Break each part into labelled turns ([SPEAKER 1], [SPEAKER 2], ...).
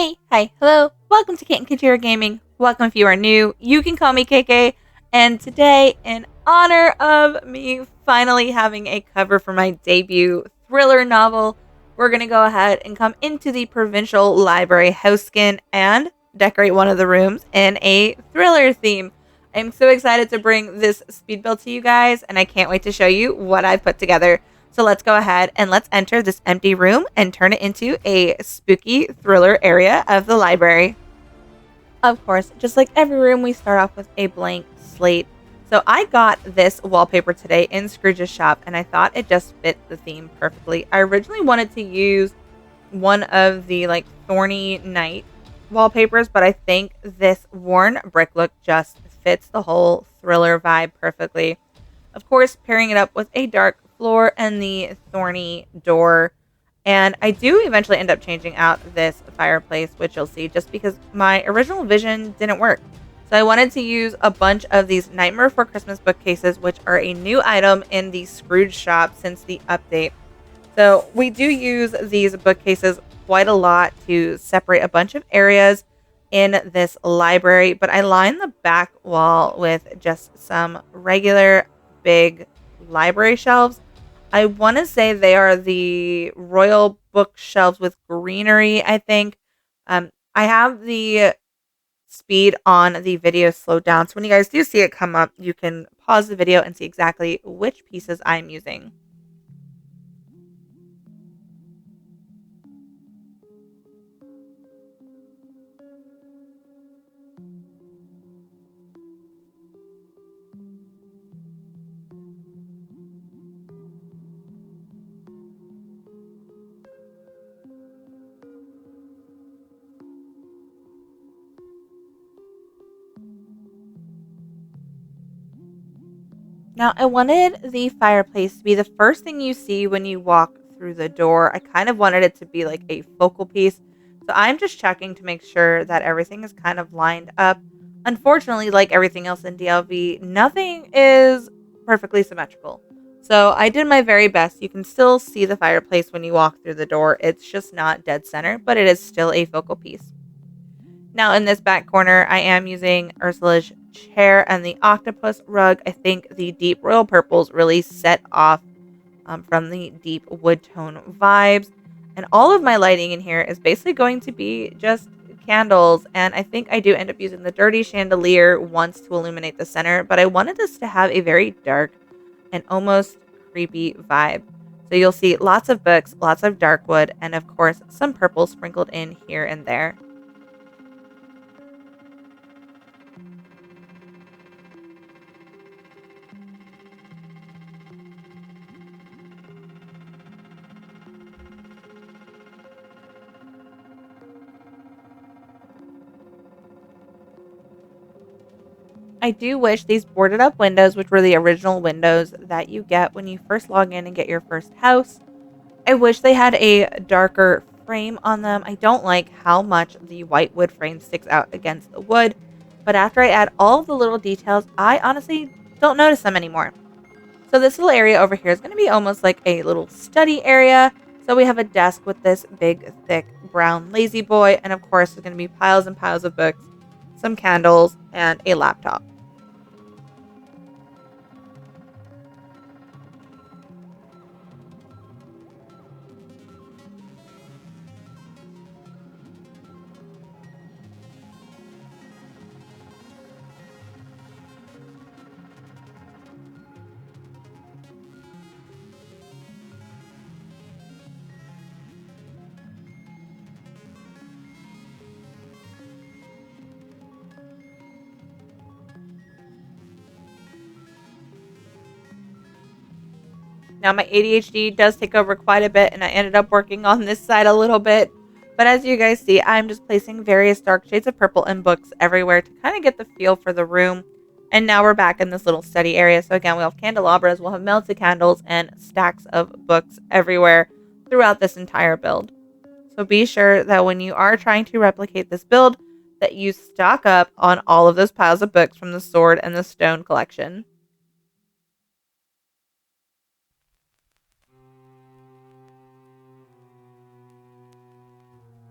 [SPEAKER 1] Hey, hi, hello, welcome to Kitten Couture Gaming. Welcome if you are new. You can call me KK. And today, in honor of me finally having a cover for my debut thriller novel, we're going to go ahead and come into the Provincial Library house skin and decorate one of the rooms in a thriller theme. I'm so excited to bring this speed build to you guys, and I can't wait to show you what I've put together. So let's go ahead and let's enter this empty room and turn it into a spooky thriller area of the library. Of course, just like every room, we start off with a blank slate. So I got this wallpaper today in Scrooge's shop, and I thought it just fit the theme perfectly. I originally wanted to use one of the thorny night wallpapers, but I think this worn brick look just fits the whole thriller vibe perfectly. Of course, pairing it up with a dark floor and the thorny door. And I do eventually end up changing out this fireplace, which you'll see, just because my original vision didn't work. So I wanted to use a bunch of these Nightmare Before Christmas bookcases, which are a new item in the Scrooge shop since the update. So we do use these bookcases quite a lot to separate a bunch of areas in this library, but I line the back wall with just some regular big library shelves. I want to say they are the royal bookshelves with greenery, I think. I have the speed on the video slowed down, so when you guys do see it come up, you can pause the video and see exactly which pieces I'm using. Now, I wanted the fireplace to be the first thing you see when you walk through the door. I kind of wanted it to be like a focal piece. So I'm just checking to make sure that everything is kind of lined up. Unfortunately, like everything else in DLV, nothing is perfectly symmetrical. So I did my very best. You can still see the fireplace when you walk through the door. It's just not dead center, but it is still a focal piece. Now in this back corner, I am using Ursula's chair and the octopus rug. I think the deep royal purples really set off from the deep wood tone vibes. And all of my lighting in here is basically going to be just candles. And I think I do end up using the dirty chandelier once to illuminate the center. But I wanted this to have a very dark and almost creepy vibe. So you'll see lots of books, lots of dark wood, and of course some purple sprinkled in here and there. I do wish these boarded up windows, which were the original windows that you get when you first log in and get your first house, I wish they had a darker frame on them. I don't like how much the white wood frame sticks out against the wood, but after I add all of the little details, I honestly don't notice them anymore. So this little area over here is going to be almost like a little study area. So we have a desk with this big, thick brown lazy boy, and of course there's going to be piles and piles of books, some candles, and a laptop. Now, my ADHD does take over quite a bit, and I ended up working on this side a little bit. But as you guys see, I'm just placing various dark shades of purple and books everywhere to kind of get the feel for the room. And now we're back in this little study area. So again, we'll have candelabras, we'll have melted candles, and stacks of books everywhere throughout this entire build. So be sure that when you are trying to replicate this build, that you stock up on all of those piles of books from the Sword and the Stone collection.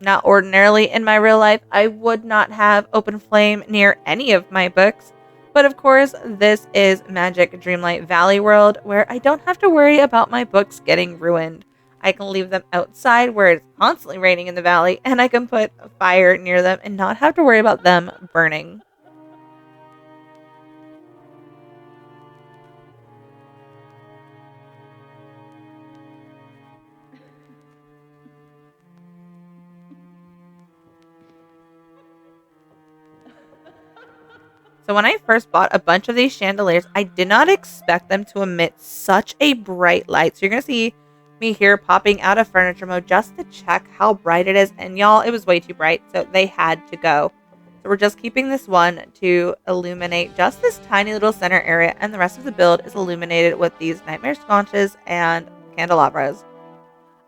[SPEAKER 1] Not ordinarily in my real life, I would not have open flame near any of my books. But of course, this is Magic Dreamlight Valley World, where I don't have to worry about my books getting ruined. I can leave them outside where it's constantly raining in the valley, and I can put a fire near them and not have to worry about them burning. So when I first bought a bunch of these chandeliers, I did not expect them to emit such a bright light. So you're going to see me here popping out of furniture mode just to check how bright it is. And y'all, it was way too bright, so they had to go. So we're just keeping this one to illuminate just this tiny little center area, and the rest of the build is illuminated with these nightmare sconces and candelabras.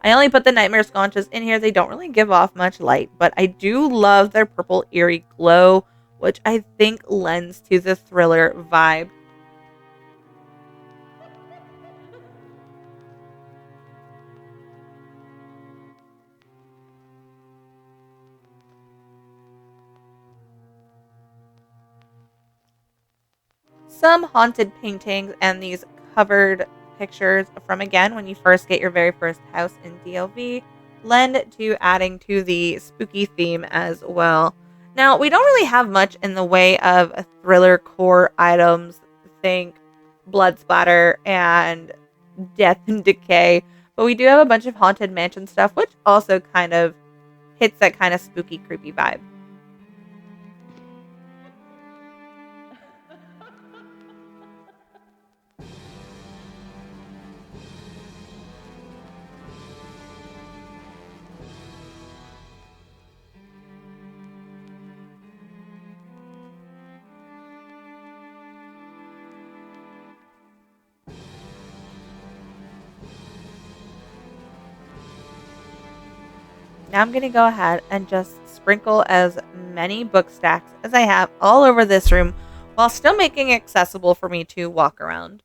[SPEAKER 1] I only put the nightmare sconces in here. They don't really give off much light, but I do love their purple eerie glow, which I think lends to the thriller vibe. Some haunted paintings and these covered pictures from, again, when you first get your very first house in DLV lend to adding to the spooky theme as well. Now, we don't really have much in the way of thriller core items. Think blood splatter and death and decay. But we do have a bunch of haunted mansion stuff, which also kind of hits that kind of spooky, creepy vibe. Now I'm going to go ahead and just sprinkle as many book stacks as I have all over this room while still making it accessible for me to walk around.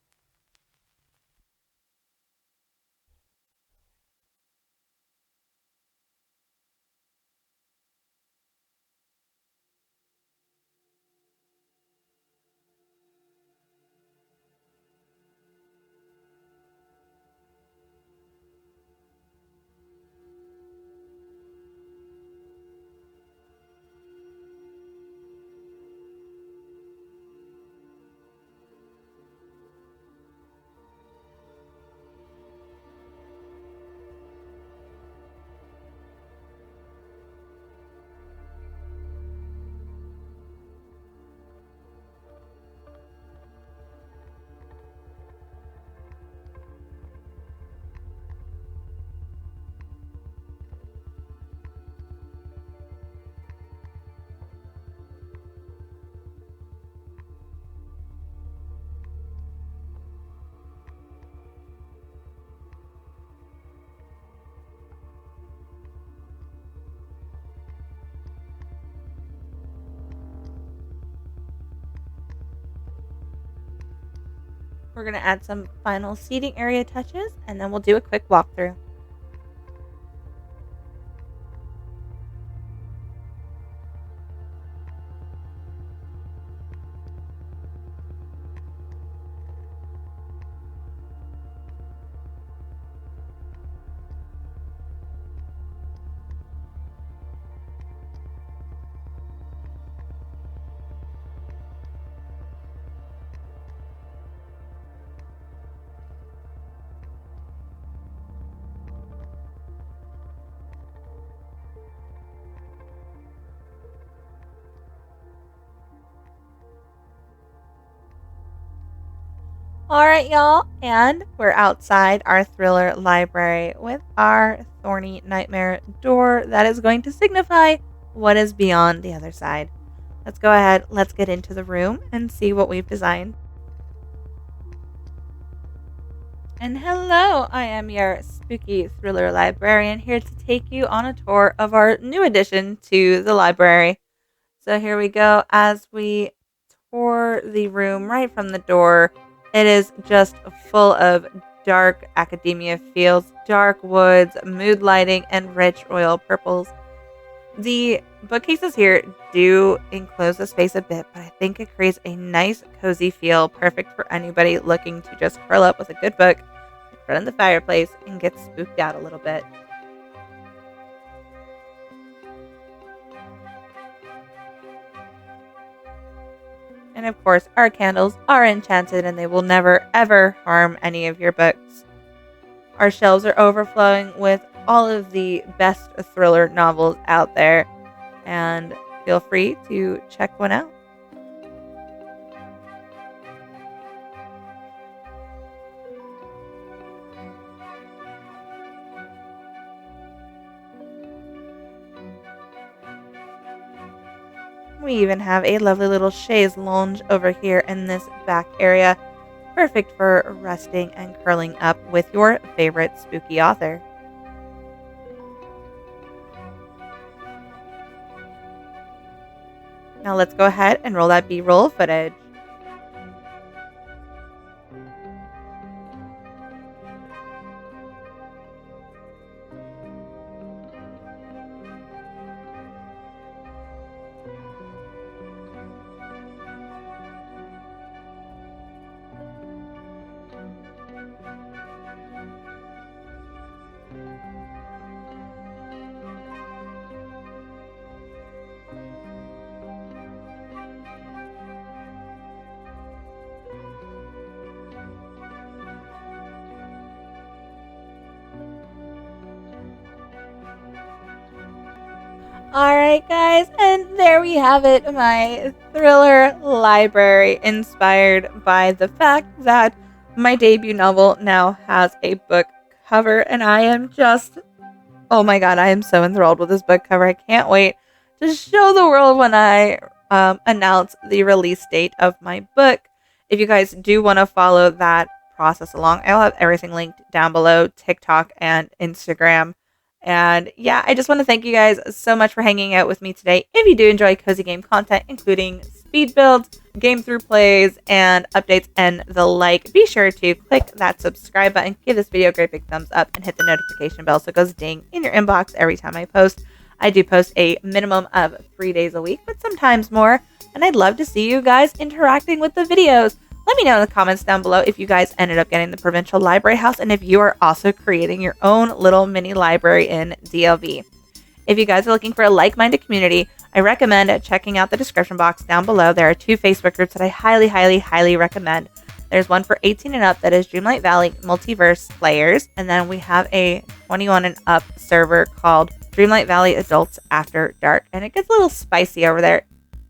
[SPEAKER 1] We're going to add some final seating area touches, and then we'll do a quick walkthrough. Alright, y'all, and we're outside our thriller library with our thorny nightmare door that is going to signify what is beyond the other side. Let's go ahead, let's get into the room and see what we've designed. And hello, I am your spooky thriller librarian here to take you on a tour of our new addition to the library. So here we go as we tour the room right from the door. It is just full of dark academia feels, dark woods, mood lighting, and rich royal purples. The bookcases here do enclose the space a bit, but I think it creates a nice, cozy feel, perfect for anybody looking to just curl up with a good book in front of the fireplace and get spooked out a little bit. And of course, our candles are enchanted and they will never, ever harm any of your books. Our shelves are overflowing with all of the best thriller novels out there, and feel free to check one out. We even have a lovely little chaise lounge over here in this back area, perfect for resting and curling up with your favorite spooky author. Now let's go ahead and roll that B-roll footage. Alright, guys, and there we have it, my thriller library, inspired by the fact that my debut novel now has a book cover, and I am just, oh my god, I am so enthralled with this book cover. I can't wait to show the world when I announce the release date of my book. If you guys do want to follow that process along, I'll have everything linked down below, TikTok and Instagram. And yeah, I just want to thank you guys so much for hanging out with me today. If you do enjoy cozy game content, including speed builds, game through plays, and updates and the like, be sure to click that subscribe button, give this video a great big thumbs up, and hit the notification bell so it goes ding in your inbox every time I post. I do post a minimum of 3 days a week, but sometimes more, and I'd love to see you guys interacting with the videos. Let me know in the comments down below if you guys ended up getting the Provincial Library house and if you are also creating your own little mini library in DLV. If you guys are looking for a like-minded community, I recommend checking out the description box down below. There are 2 Facebook groups that I highly, highly, highly recommend. There's one for 18 and up that is Dreamlight Valley Multiverse Players, and then we have a 21 and up server called Dreamlight Valley Adults After Dark, and it gets a little spicy over there.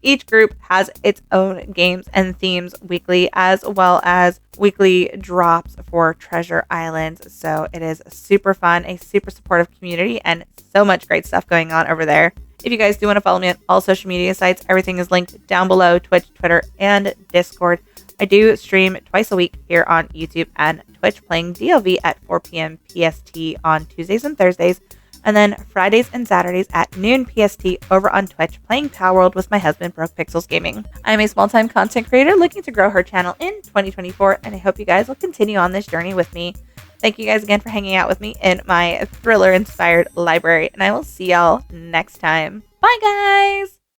[SPEAKER 1] Each group has its own games and themes weekly, as well as weekly drops for Treasure Islands. So it is super fun, a super supportive community, and so much great stuff going on over there. If you guys do want to follow me on all social media sites, everything is linked down below: Twitch, Twitter, and Discord. I do stream twice a week here on YouTube and Twitch, playing DLV at 4 p.m. PST on Tuesdays and Thursdays, and then Fridays and Saturdays at noon PST over on Twitch, playing Power World with my husband, Broke Pixels Gaming. I'm a small-time content creator looking to grow her channel in 2024, and I hope you guys will continue on this journey with me. Thank you guys again for hanging out with me in my thriller-inspired library, and I will see y'all next time. Bye, guys!